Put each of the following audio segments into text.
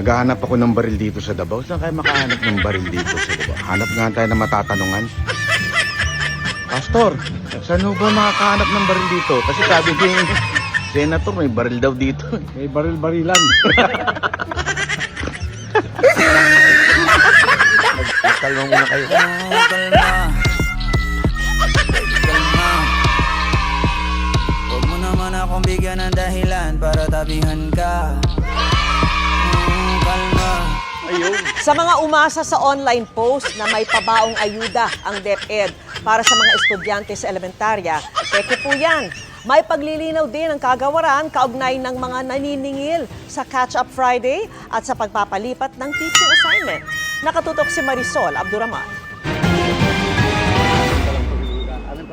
Naghahanap ako ng baril dito sa Davao. Saan kayo makahanap ng baril dito sa Davao? Hanap nga tayo ng matatanungan. Pastor, saan ho ba makakahanap ng baril dito? Kasi sabi din, Senator, may baril daw dito. May baril-barilan. Kalma muna kayo. Kalma. Kalma. Huwag mo naman akong bigyan ng dahilan para tabihan ka. Kalma. Sa mga umasa sa online post na may pabaong ayuda ang DepEd para sa mga estudyante sa elementarya, peke po yan. May paglilinaw din ang kagawaran kaugnay ng mga naniningil sa Catch-up Friday at sa pagpapalipat ng teaching assignment. Nakatutok si Marisol Abduraman.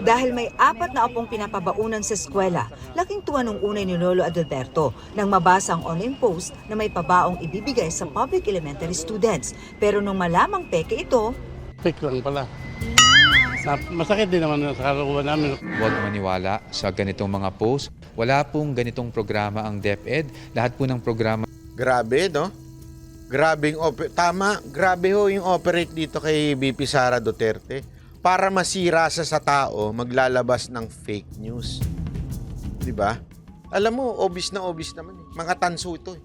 Dahil may 4 na apong pinapabaunan sa eskwela, laking tuwa nung unay ni Lolo Adalberto nang mabasa ang online post na may pabaong ibibigay sa public elementary students. Pero nung malamang peke ito, Fake lang pala. Masakit din naman sa kalooban namin. Huwag maniwala sa ganitong mga post. Wala pong ganitong programa ang DepEd. Lahat po ng programa Grabe, no? Grabe ho yung operate dito kay BP Sara Duterte. Para masira sa tao, maglalabas ng fake news. 'Di ba? Alam mo, obvious naman eh. Mga tanso ito eh.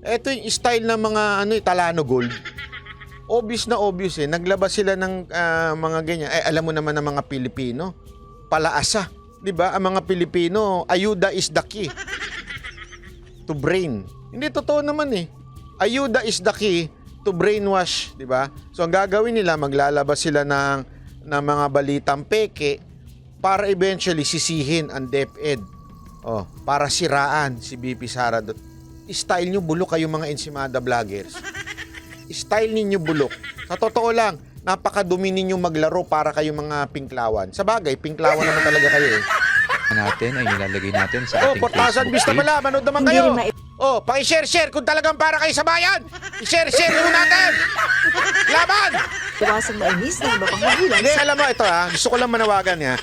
Ito yung style ng mga Talano Gold. Obvious eh. Naglabas sila ng mga ganyan. Alam mo naman ng mga Pilipino, palaasa. 'Di ba? Ang mga Pilipino, ayuda is the key to brain. Hindi totoo naman eh. Ayuda is the key to brainwash, 'di ba? So ang gagawin nila, maglalabas sila ng mga balitang peke para eventually sisihin ang DepEd. Oh, para siraan si BP Sara. Style nyo bulok kayo mga ensimada vloggers. Style ninyo bulok. Sa totoo lang, napakadumi ninyo maglaro para kayo mga pinklawan. Sa bagay, pinklawan naman talaga kayo eh. natin ay nilalagay natin sa Oh, ating 4,000 Facebook views na page. pala. Manood naman Hindi kayo. rin mai- Oh, paki-share kung talagang para kayo sa bayan. I-share nyo natin. Laban! iwasang mainis na iba pang magulang Hindi, alam mo, ito gusto ko lang manawagan ha.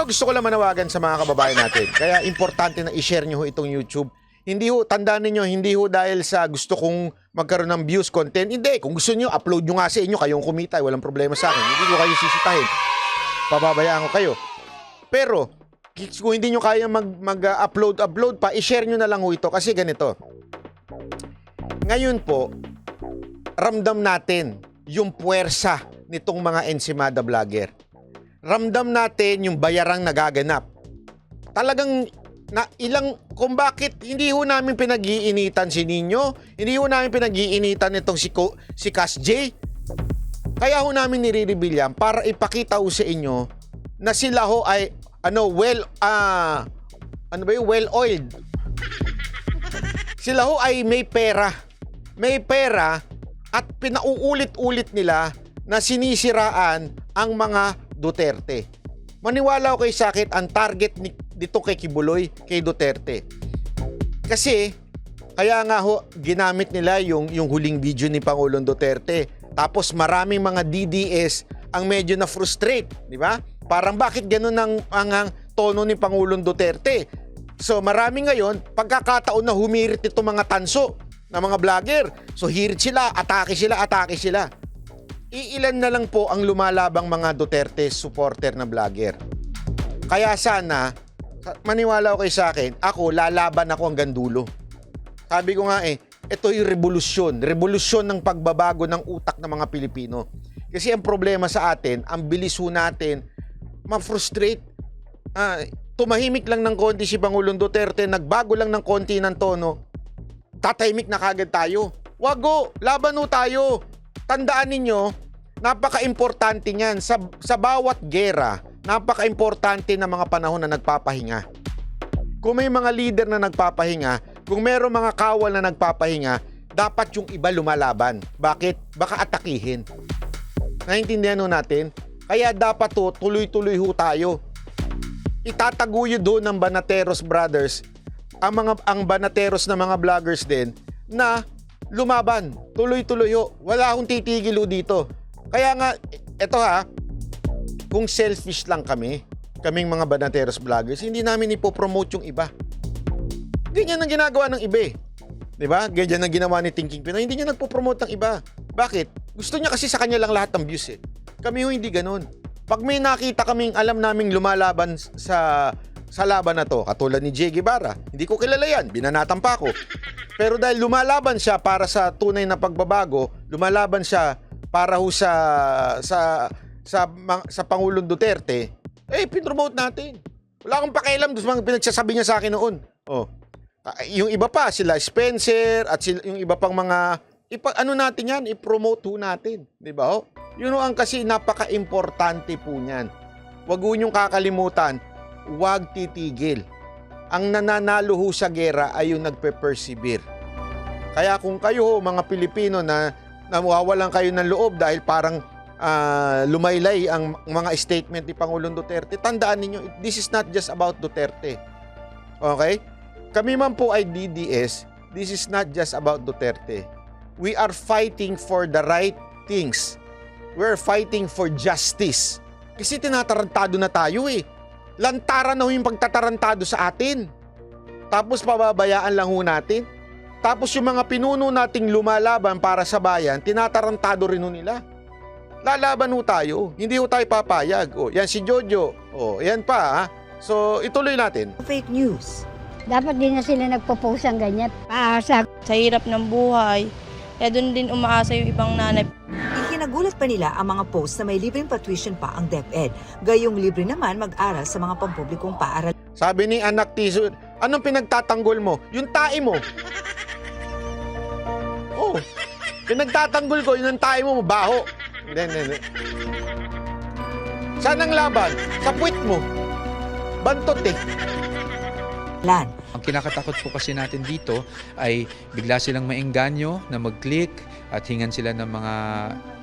Gusto ko lang manawagan sa mga kababayan natin. Kaya importante na i-share nyo ho itong YouTube. Hindi ho, tandaan ninyo, hindi ho dahil sa gusto kong magkaroon ng views, content. Hindi, kung gusto nyo, upload nyo nga sa inyo, kayong kumita, walang problema sa akin. Hindi ko kayo sisitahin. Pababayaan ko kayo. Pero, kung hindi nyo kaya mag-upload pa, i-share nyo na lang ho ito. Kasi ganito. Ngayon po, ramdam natin yung puwersa nitong mga ensimada vlogger. Ramdam natin yung bayarang nagaganap. Talagang kung bakit hindi ho namin pinag-iinitan si Nino, hindi ho namin pinag-iinitan itong si Cass J. Kaya ho namin nire-reveal yan para ipakita ho sa inyo na sila ho ay well-oiled. Sila ho ay may pera. May pera at pinauulit-ulit nila na sinisiraan ang mga Duterte. Maniwala ko kayo sa akin, ang target dito kay Kibuloy, kay Duterte. Kasi, kaya nga ho, ginamit nila yung huling video ni Pangulong Duterte. Tapos maraming mga DDS ang medyo na-frustrate, di ba? Parang bakit ganun ang tono ni Pangulong Duterte? So marami ngayon, pagkakataon na humirit itong mga tanso na mga vlogger. So hirit sila, atake sila. Iilan na lang po ang lumalabang mga Duterte supporter na vlogger. Kaya sana, maniwala ko kayo sa akin, lalaban ako hanggang dulo. Sabi ko nga ito yung revolusyon ng pagbabago ng utak ng mga Pilipino. Kasi ang problema sa atin, ang bilis ho natin, ma-frustrate. Tumahimik lang ng konti si Pangulong Duterte, nagbago lang ng konti ng tono, tatahimik na kagad tayo. Wag ho, laban ho tayo. Tandaan ninyo, napaka-importante niyan. Sa bawat gera, napaka-importante na mga panahon na nagpapahinga. Kung may mga leader na nagpapahinga, kung meron mga kawal na nagpapahinga, dapat yung iba lumalaban. Bakit? Baka atakihin. Naintindihan ho natin? Kaya dapat tuloy-tuloy ho tayo. Itataguyod doon ng Banateros Brothers, ang Banateros na mga vloggers din, na lumaban. Tuloy-tuloy ho. Wala akong titigil ho dito. Kaya nga, eto kung selfish lang kaming mga Banateros vloggers, hindi namin ipopromote yung iba. Ganyan ang ginagawa ng iba. Di ba? Ganyan ang ginawa ni Thinking Pinoy. Hindi niya nagpo-promote ng iba. Bakit? Gusto niya kasi sa kanya lang lahat ng views eh. Kami hindi ganun. Pag may nakita kaming alam naming lumalaban sa laban na to, katulad ni Jay Guevara, hindi ko kilala yan, binanatan pa ako. Pero dahil lumalaban siya para sa tunay na pagbabago, lumalaban siya para ho sa Pangulong Duterte, pinromote natin. Wala akong pakialam doon sa mga pinagsasabi niya sa akin noon. Oh. Yung iba pa, sila Spencer at yung iba pang mga natin yan, i-promote ho natin. Di ba? Oh? Yun ang kasi napaka-importante po niyan. Huwag ho niyong kakalimutan, huwag titigil. Ang nananalo ho sa gera ay yung nagpe-persevere. Kaya kung kayo ho, mga Pilipino na nawawalan kayo ng loob dahil parang lumaylay ang mga statement ni Pangulong Duterte, tandaan ninyo, this is not just about Duterte. Okay? Kami man po ay DDS, this is not just about Duterte. We are fighting for the right things. We're fighting for justice. Kasi tinatarantado na tayo eh. Lantaran na ho yung pagtatarantado sa atin. Tapos pababayaan lang ho natin. Tapos yung mga pinuno nating lumalaban para sa bayan, tinatarantado rin ho nila. Lalaban ho tayo. Hindi ho tayo papayag. O, yan si Jojo. O, yan pa ha. So, ituloy natin. Fake news. Dapat din na sila nagpo-post ng ganyan. Paasa. Sa hirap ng buhay, kaya doon din umaasa yung ibang nanay. Ikinagulat pa nila ang mga post na may libreng pa-tuition pa ang DepEd. Gayong libre naman mag-aral sa mga pampublikong paaralan. Sabi ni Anak Tiso, anong pinagtatanggol mo? Yung tae mo. Oh, pinagtatanggol ko, yung tae mo, mabaho. Hindi. Saan ang laban? Sa puwit mo. Bantot eh. Ang kinakatakot po kasi natin dito ay bigla silang maengganyo na mag-click at hingan sila ng mga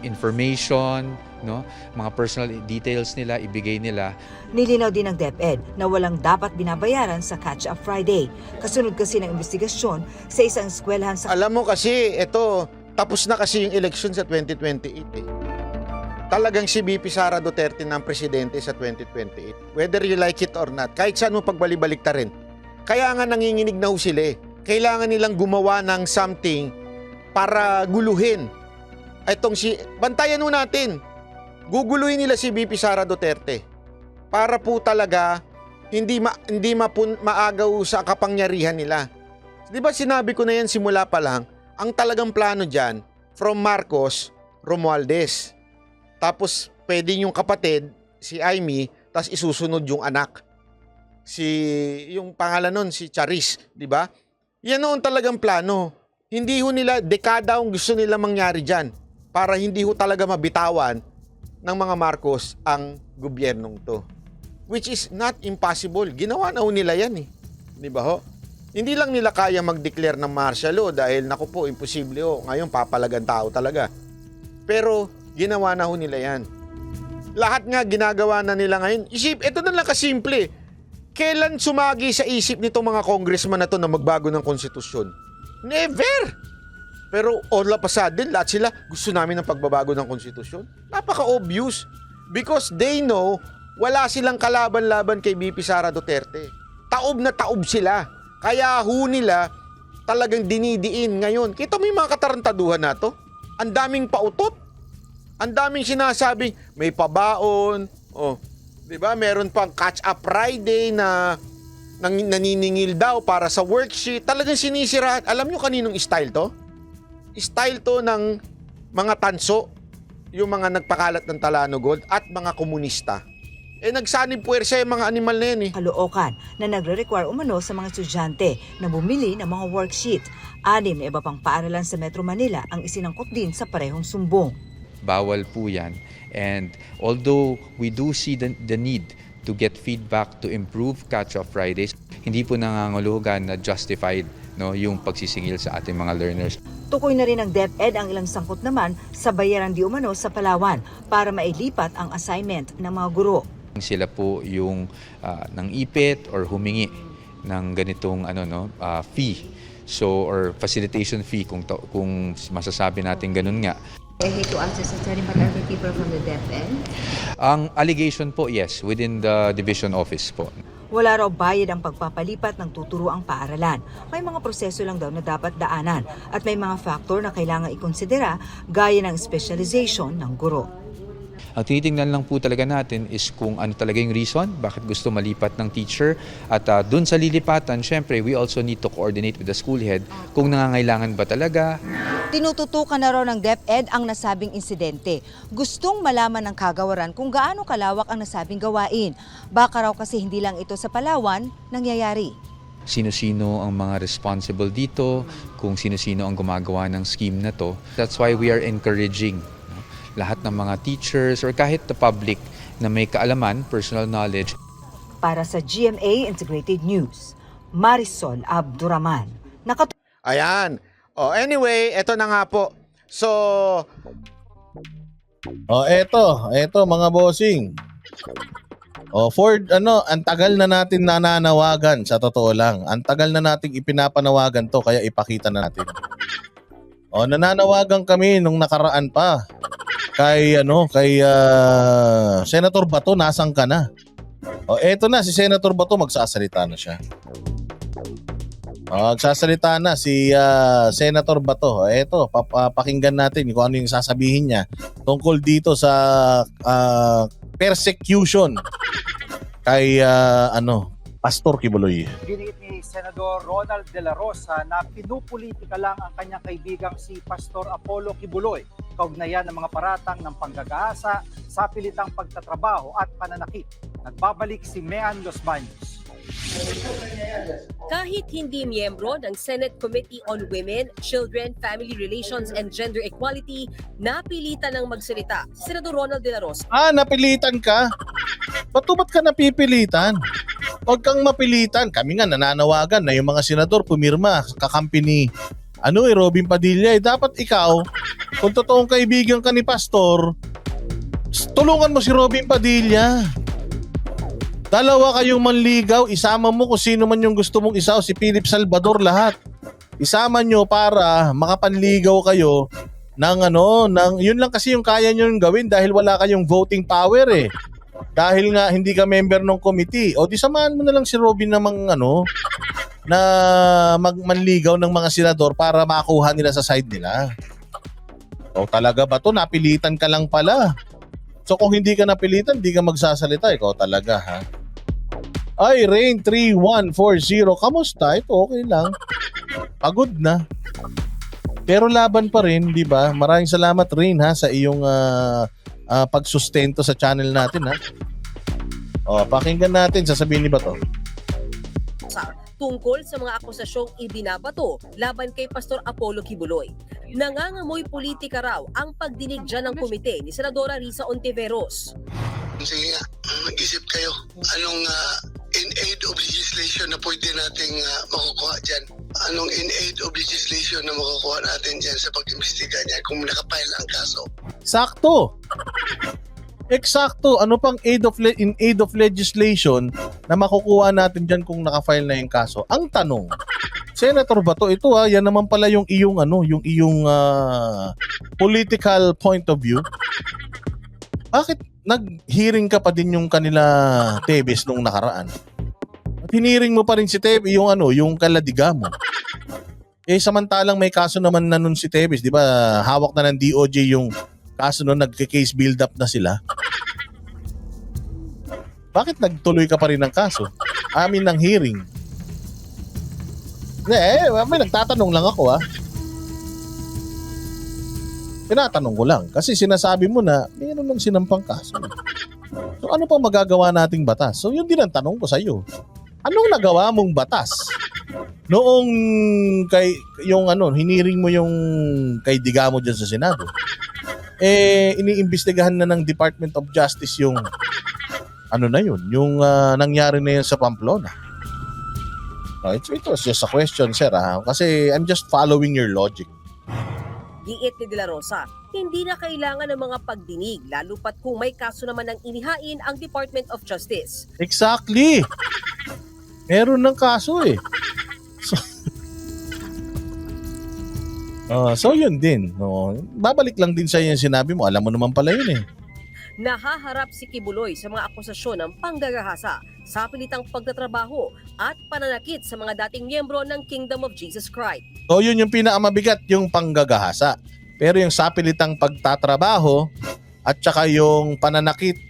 information, no? Mga personal details nila, ibigay nila. Nilinaw din ng DepEd na walang dapat binabayaran sa Catch-up Friday. Kasunod kasi ng investigasyon sa isang eskwelahan sa... Alam mo kasi, tapos na kasi yung election sa 2028 eh. Talagang si BP Sara Duterte ng presidente sa 2028. Whether you like it or not, kahit saan mo pagbalik-balik ta rin. Kaya nga nanginginig na ho sila eh. Kailangan nilang gumawa ng something para guluhin. Bantayan ho natin. Guguluhin nila si BP Sara Duterte. Para po talaga hindi maagaw sa kapangyarihan nila. Di ba sinabi ko na yan simula pa lang, ang talagang plano dyan, from Marcos, Romualdez. Tapos pwede yung kapatid, si Amy, tapos isusunod yung anak. Yung pangalan nun, si Charis, di ba? Yan noon talagang plano. Hindi ho nila, dekada ang gusto nila mangyari dyan para hindi ho talaga mabitawan ng mga Marcos ang gobyernong to. Which is not impossible. Ginawa na ho nila yan eh. Di ba ho? Hindi lang nila kaya mag-declare ng martial law dahil naku po, imposible ho. Ngayon, papalagan tao talaga. Pero, ginawa na ho nila yan. Lahat nga ginagawa na nila ngayon. Ito na lang kasimple. Kailan sumagi sa isip nitong mga congressman na to na magbago ng konstitusyon? Never! Pero all of a sudden, lahat sila gusto namin ng pagbabago ng konstitusyon. Napaka-obvious. Because they know wala silang kalaban-laban kay BP Sara Duterte. Taob na taob sila. Kaya ho nila talagang dinidiin ngayon. Kita mo yung mga katarantaduhan na to? Ang daming pautot. Ang daming sinasabing may pabaon. Oh, 'di ba? Meron pang catch-up Friday na naniningil daw para sa worksheet. Talagang sinisira. Alam nyo kaninong style to? Style to ng mga tanso, yung mga nagpakalat ng Talano Gold at mga komunista. Nagsanib puwersa yung mga animal na yan eh. Caloocan na nagre-require umano sa mga estudyante na bumili ng mga worksheet. 6 na iba pang paaralan sa Metro Manila ang isinangkot din sa parehong sumbong. Bawal po yan. And although we do see the need to get feedback to improve Catch-up Fridays, hindi po nangangulugan na justified yung pagsisingil sa ating mga learners. Tukoy na rin ng DepEd ang ilang sangkot naman sa bayaran di umano sa Palawan para mailipat ang assignment ng mga guro. Sila po yung nang ipit or humingi ng ganitong fee. So or facilitation fee kung masasabi natin ganun nga. I hate to answer sa but are the people from the DepEd? Ang allegation po, yes, within the division office po. Wala raw bayad ang pagpapalipat ng tuturuang paaralan. May mga proseso lang daw na dapat daanan at may mga factor na kailangan ikonsidera gaya ng specialization ng guro. Ang tinitingnan lang po talaga natin is kung ano talaga yung reason, bakit gusto malipat ng teacher. At dun sa lilipatan, syempre, we also need to coordinate with the school head kung nangangailangan ba talaga. Tinututukan na raw ng DepEd ang nasabing insidente. Gustong malaman ng kagawaran kung gaano kalawak ang nasabing gawain. Baka raw kasi hindi lang ito sa Palawan nangyayari. Sino-sino ang mga responsible dito, kung sino-sino ang gumagawa ng scheme na to. That's why we are encouraging lahat ng mga teachers or kahit the public na may kaalaman, personal knowledge. Para sa GMA Integrated News, Marisol Abduraman. Ayan. Anyway, eto na nga po. So, eto mga bossing. Ang tagal na natin nananawagan, sa totoo lang. Ang tagal na nating ipinapanawagan to, kaya ipakita na natin. Nananawagan kami nung nakaraan pa. Kay Senator Bato, nasaan ka na? Eto na, si Senator Bato, magsasalita na siya. Magsasalita na si Senator Bato. Eto, pakinggan natin kung ano yung sasabihin niya tungkol dito sa persecution kay Pastor Kibuloy. Binigit ni Senador Ronald De La Rosa na pinupolitika lang ang kanyang kaibigang si Pastor Apollo Kibuloy kaugnayan ng mga paratang ng panggagaasa sa pilitang pagtatrabaho at pananakit. Nagbabalik si Mean Los Baños. Kahit hindi miyembro ng Senate Committee on Women, Children, Family Relations and Gender Equality, napilitan ng magsalita si Senador Ronald De La Rosa. Napilitan ka? Ba't ka napipilitan? Huwag kang mapilitan. Kami nga nananawagan na yung mga senador pumirma, kakampi ni Robin Padilla. Dapat ikaw, kung totoong kaibigan ka ni Pastor, tulungan mo si Robin Padilla. Dalawa kayong manligaw, isama mo kung sino man yung gusto mong isaw, si Philip Salvador, lahat. Isama nyo para makapanligaw kayo yun lang kasi yung kaya nyo gawin dahil wala kayong voting power eh. Dahil nga hindi ka member ng committee. O di samahan mo na lang si Robin namang na manligaw ng mga senador para makuha nila sa side nila. O talaga ba to? Napilitan ka lang pala. So kung hindi ka napilitan, hindi ka magsasalita. Ikaw talaga ha. Ay, Rain 3140. Kamusta? Ito okay lang. Pagod na. Pero laban pa rin, di ba? Maraming salamat Rain ha sa iyong pagsustento sa channel natin ha. Pakinggan natin, sasabihin ni Bato. Tungkol sa mga akusasyong ibinabato laban kay Pastor Apollo Kibuloy. Nangangamoy politika raw ang pagdinig dyan ng komite ni Senadora Risa Ontiveros. Sige nga, mag-isip kayo. Anong in-aid of legislation na pwede nating makukuha dyan? Anong in-aid of legislation na makukuha natin dyan sa pag-imbestiga niya kung nakapile ang kaso? Sakto! Eksakto. Ano pang in aid of legislation na makukuha natin dyan kung nakafile na yung kaso? Ang tanong, Senator Bato, ito yan naman pala yung iyong political point of view. Bakit nag-hearing ka pa din yung kanila Tebes nung nakaraan? At hiniring mo pa rin si Tebes, yung kaladiga mo. Samantalang may kaso naman na nun si Tebes, di ba? Hawak na ng DOJ yung kaso nun, nagka-case build up na sila. Bakit nagtuloy ka pa rin ng kaso? Ng hearing. May nagtatanong lang ako Tinatanong ko lang. Kasi sinasabi mo na mayroon ng sinampang kaso. So ano pang magagawa nating batas? So yun din ang tanong ko sa iyo. Anong nagawa mong batas? Noong hiniring mo yung kay Diga mo dyan sa Senado. Iniimbestigahan na ng Department of Justice yung yung nangyari na yun sa Pamplona. It was just a question, sir. Kasi I'm just following your logic. Giit ni De La Rosa, hindi na kailangan ng mga pagdinig, lalo pat kung may kaso naman ng inihain ang Department of Justice. Exactly! Meron ng kaso eh. So yun din. Babalik lang din sa yung sinabi mo. Alam mo naman pala yun eh. Nahaharap si Kibuloy sa mga akusasyon ng panggagahasa, sapilitang pagtatrabaho at pananakit sa mga dating miyembro ng Kingdom of Jesus Christ. So yun yung pinakamabigat, yung panggagahasa. Pero yung sapilitang pagtatrabaho at saka yung pananakit,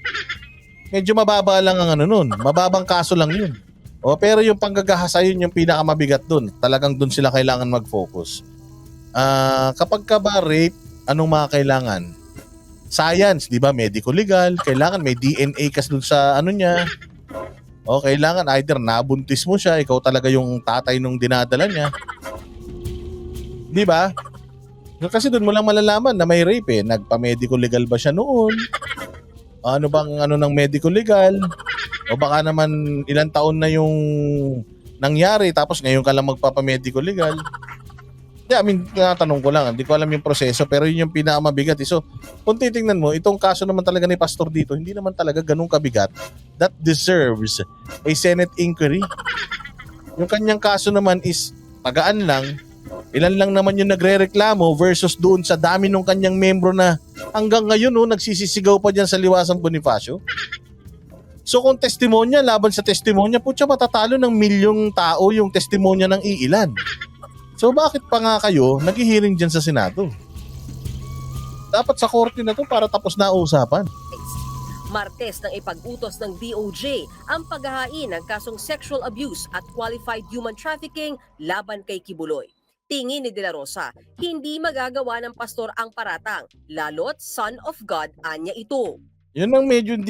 medyo mababa lang ang ano nun. Mababang kaso lang yun. Pero yung panggagahasa, yun yung pinakamabigat dun. Talagang dun sila kailangan mag-focus. Kapag ka ba rape, anong mga kailangan? Science, di ba? Medical legal. Kailangan may DNA kasi dun sa ano niya. Kailangan either nabuntis mo siya, ikaw talaga yung tatay nung dinadala niya. Di ba? Kasi doon mo lang malalaman na may rape eh. Nagpa-medical legal ba siya noon? Ano bang ano ng medical legal? O baka naman ilang taon na yung nangyari tapos ngayon ka lang magpapa-medical legal? Tinatanong ko lang. Hindi ko alam yung proseso pero yun yung pinakamabigat. So, kung titingnan mo, itong kaso naman talaga ni Pastor dito, hindi naman talaga ganun kabigat. That deserves a Senate inquiry. Yung kanyang kaso naman is pagaan lang. Ilan lang naman yung nagre-reklamo versus doon sa dami ng kanyang membro na hanggang ngayon nagsisisigaw pa dyan sa Liwasang Bonifacio. So kung testimonya, laban sa testimonya, putya matatalo ng milyong tao yung testimonya ng iilan. So bakit pa nga kayo naghihiring dyan sa Senado? Dapat sa korte na to para tapos na usapan. Martes nang ipag-utos ng DOJ ang paghahain ng kasong sexual abuse at qualified human trafficking laban kay Kibuloy. Tingin ni De La Rosa, hindi magagawa ng pastor ang paratang, lalo't son of God anya ito. Yun ang medyo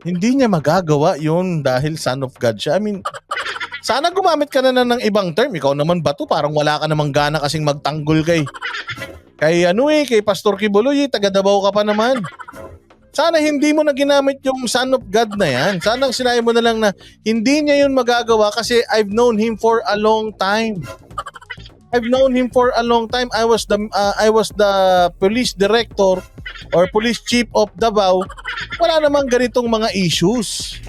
hindi niya magagawa yun dahil son of God siya. Sana gumamit ka na ng ibang term. Ikaw naman ba to? Parang wala ka namang gana kasing magtanggol kay Pastor Kibuloy, taga Davao ka pa naman. Sana hindi mo na ginamit yung son of God na yan. Sana sinabi mo na lang na hindi niya yun magagawa kasi I've known him for a long time. I was the police director or police chief of Davao. Wala namang ganitong mga issues.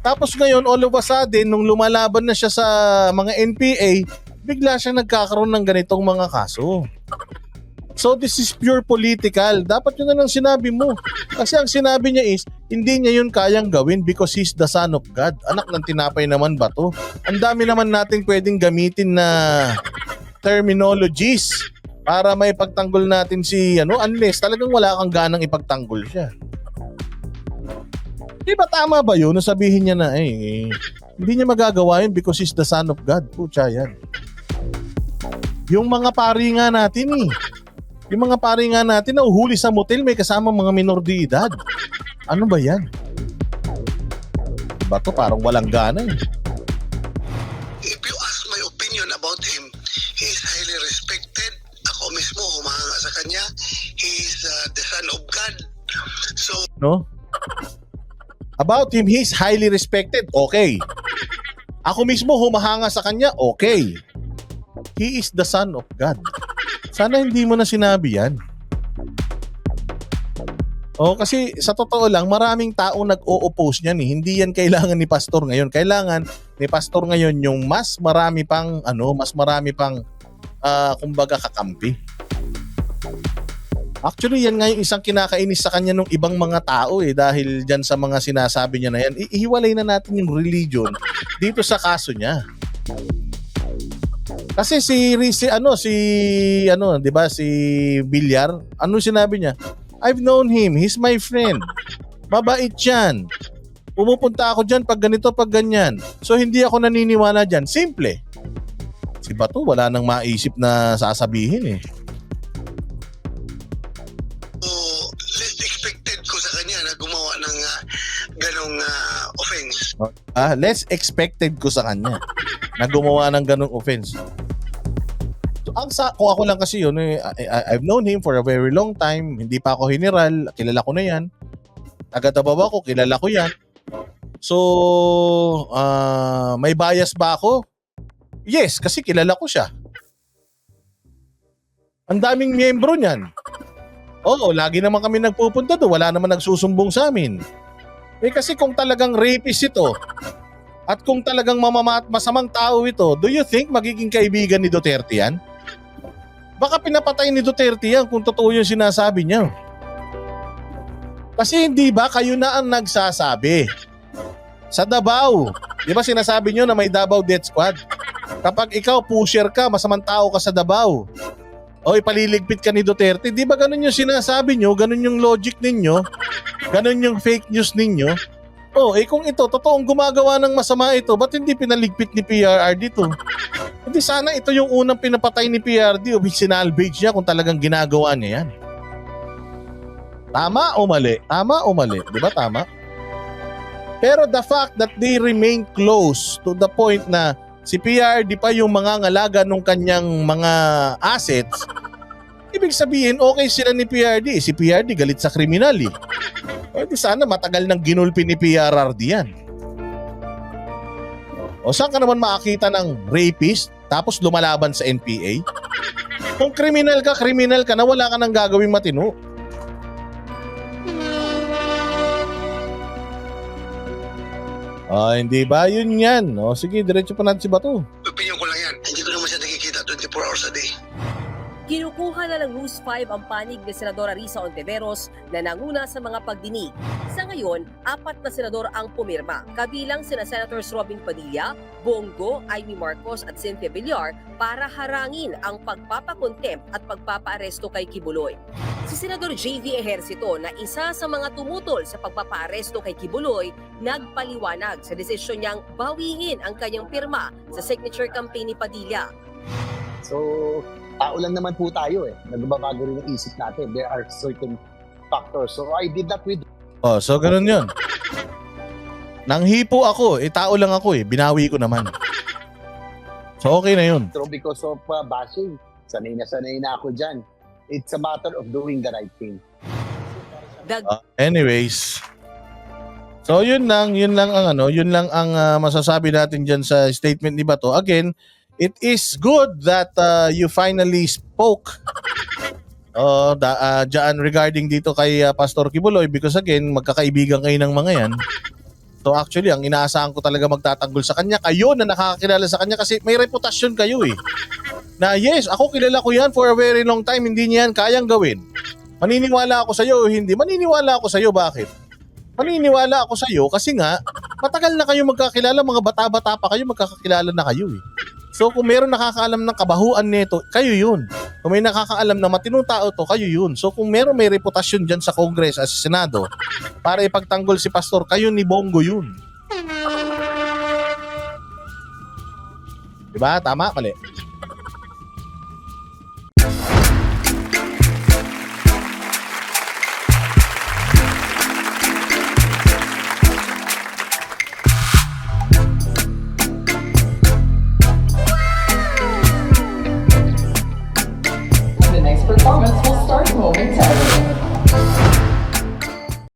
Tapos ngayon, all of a sudden, nung lumalaban na siya sa mga NPA, bigla siyang nagkakaroon ng ganitong mga kaso. So this is pure political. Dapat yun na lang sinabi mo. Kasi ang sinabi niya is, hindi niya yun kayang gawin because he's the son of God. Anak ng tinapay naman ba to? Ang dami naman natin pwedeng gamitin na terminologies para may pagtanggol natin unless talagang wala kang ganang ipagtanggol siya. Di ba tama ba yun? Sabihin niya na hindi niya magagawa yun because he's the son of God. Pucha yan. Yung mga pari nga natin na uhuli sa motel may kasama mga minor de edad. Ano ba yan? Diba to parang walang gana eh. If you ask my opinion about him, he is highly respected. Ako mismo humahanga sa kanya. He is the son of God. So, no? About him, he's highly respected. Okay. Ako mismo humahanga sa kanya. Okay. He is the son of God. Sana hindi mo na sinabi yan. Kasi sa totoo lang, maraming tao nag-o-oppose niyan eh. Hindi yan kailangan ni Pastor ngayon. Kailangan ni Pastor ngayon yung mas marami pang kumbaga kakampi. Actually, yan nga yung isang kinakainis sa kanya ng ibang mga tao dahil dyan sa mga sinasabi niya na yan. Ihiwalay na natin yung religion dito sa kaso niya. Kasi si Villar, ano sinabi niya? I've known him, he's my friend. Mabait yan. Pumupunta ako dyan pag ganito, pag ganyan. So hindi ako naniniwala dyan. Simple. Si Bato, wala nang maisip na sasabihin eh. least expected ko sa kanya na gumawa ng ganong offense. Less expected ko sa kanya na gumawa ng ganong offense. So, kung ako lang kasi yun, I've known him for a very long time. Hindi pa ako general, kilala ko na yan. Taga-Davao ako, kilala ko yan. So, may bias ba ako? Yes, kasi kilala ko siya. Ang daming miyembro niyan. Oo, lagi naman kami nagpupunta doon. Wala naman nagsusumbong sa amin. Kasi kung talagang rapist ito, at kung talagang masamang tao ito, do you think magiging kaibigan ni Duterte yan? Baka pinapatay ni Duterte yan kung totoo yung sinasabi niya. Kasi hindi ba kayo na ang nagsasabi? Sa Davao, di ba sinasabi nyo na may Davao Death Squad? Kapag ikaw pusher ka, masamang tao ka sa Davao, o ipaliligpit ka ni Duterte, di ba ganun yung sinasabi nyo, ganun yung logic ninyo, ganun yung fake news ninyo? Kung ito, totoong gumagawa ng masama ito, ba't hindi pinaligpit ni PRRD to? Hindi sana ito yung unang pinapatay ni PRD o sinalvage niya kung talagang ginagawa niya yan. Tama o mali? Tama o mali? Di ba tama? Pero the fact that they remain close to the point na si PRD pa yung mga ngalaga ng kanyang mga assets, ibig sabihin okay sila ni PRD. Si PRD galit sa kriminal eh. Di sana matagal nang ginulpi ni PRRD yan. O saan ka naman makakita ng rapist tapos lumalaban sa NPA? Kung kriminal ka na wala ka nang gagawing matino. Hindi ba? Yun yan. Sige, diretso pa natin si Bato. Opinion ko lang yan. Hindi ko naman siya nakikita 24 hours a day. Kinukuha na ng News 5 ang panig ni Senadora Risa Ontiveros na nanguna sa mga pagdinig. Sa ngayon, 4 na senador ang pumirma, kabilang sina Senators Robin Padilla, Bongo, Amy Marcos at Cynthia Villar para harangin ang pagpapakontempt at pagpapaaresto kay Kibuloy. Si Senador JV Ejercito na isa sa mga tumutol sa pagpapaaresto kay Kibuloy, nagpaliwanag sa desisyon niyang bawiin ang kanyang pirma sa signature campaign ni Padilla. So, tao lang naman po tayo nagbabago rin ang isip natin. There are certain factors. So, I did that with... So ganun yun. Nanghipo ako, tao lang ako binawi ko naman. So okay na yun. So, because of bashing, sanay na ako dyan. It's a matter of doing the right thing. Anyways. So yun lang ang masasabi natin diyan sa statement ni Bato. Again, it is good that you finally spoke dyan regarding dito kay Pastor Kibuloy because again, magkakaibigan kayo ng mga yan. So actually, ang inaasahan ko talaga magtatanggol sa kanya, kayo na nakakakilala sa kanya kasi may reputasyon kayo na yes, ako kilala ko yan for a very long time, hindi niya yan kayang gawin. Maniniwala ako sa iyo o hindi? Maniniwala ako sa iyo, bakit? Maniniwala ako sa iyo kasi nga, matagal na kayo magkakilala, mga bata-bata pa kayo, magkakakilala na kayo So kung meron nakakaalam ng kabahuan nito, kayo yun. Kung may nakakaalam na matinong tao to, kayo yun. So kung meron may reputasyon dyan sa Congress at sa Senado, para ipagtanggol si Pastor, kayo ni Bongo yun. Diba? Tama? Mali? Performance will start momentarily.